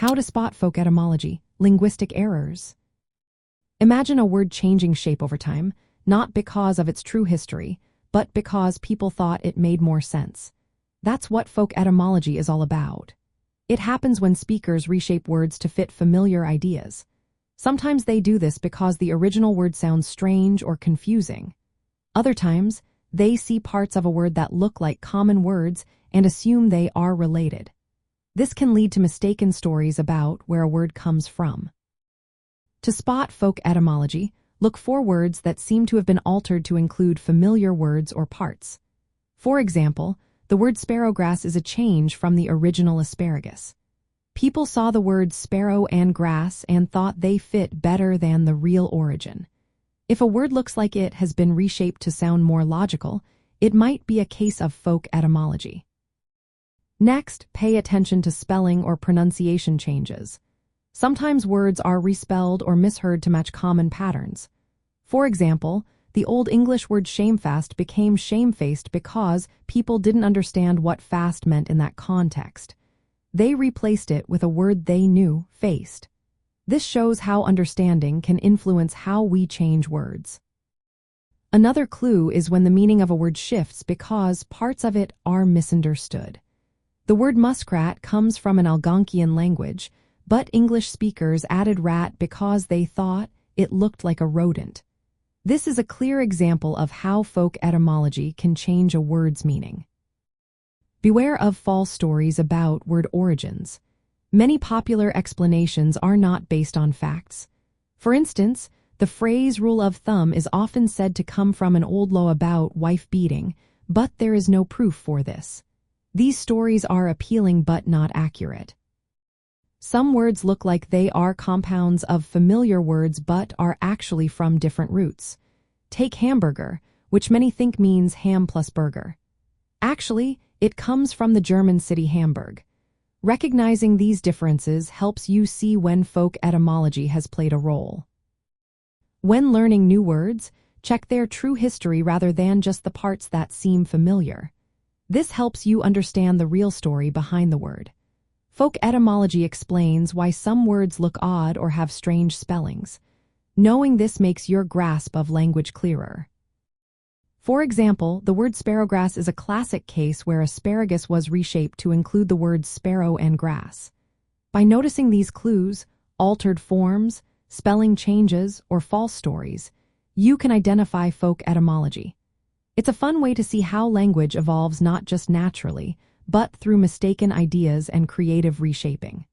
How to spot folk etymology, linguistic errors. Imagine a word changing shape over time, not because of its true history, but because people thought it made more sense. That's what folk etymology is all about. It happens when speakers reshape words to fit familiar ideas. Sometimes they do this because the original word sounds strange or confusing. Other times, they see parts of a word that look like common words and assume they are related. This can lead to mistaken stories about where a word comes from. To spot folk etymology, look for words that seem to have been altered to include familiar words or parts. For example, the word sparrowgrass is a change from the original asparagus. People saw the words sparrow and grass and thought they fit better than the real origin. If a word looks like it has been reshaped to sound more logical, it might be a case of folk etymology. Next, pay attention to spelling or pronunciation changes. Sometimes words are respelled or misheard to match common patterns. For example, the Old English word shamefast became shamefaced because people didn't understand what fast meant in that context. They replaced it with a word they knew, faced. This shows how understanding can influence how we change words. Another clue is when the meaning of a word shifts because parts of it are misunderstood. The word muskrat comes from an Algonquian language, but English speakers added rat because they thought it looked like a rodent. This is a clear example of how folk etymology can change a word's meaning. Beware of false stories about word origins. Many popular explanations are not based on facts. For instance, the phrase rule of thumb is often said to come from an old law about wife beating, but there is no proof for this. These stories are appealing but not accurate. Some words look like they are compounds of familiar words but are actually from different roots. Take hamburger, which many think means ham plus burger. Actually, it comes from the German city Hamburg. Recognizing these differences helps you see when folk etymology has played a role. When learning new words, check their true history rather than just the parts that seem familiar. This helps you understand the real story behind the word. Folk etymology explains why some words look odd or have strange spellings. Knowing this makes your grasp of language clearer. For example, the word sparrowgrass is a classic case where asparagus was reshaped to include the words sparrow and grass. By noticing these clues, altered forms, spelling changes, or false stories, you can identify folk etymology. It's a fun way to see how language evolves not just naturally, but through mistaken ideas and creative reshaping.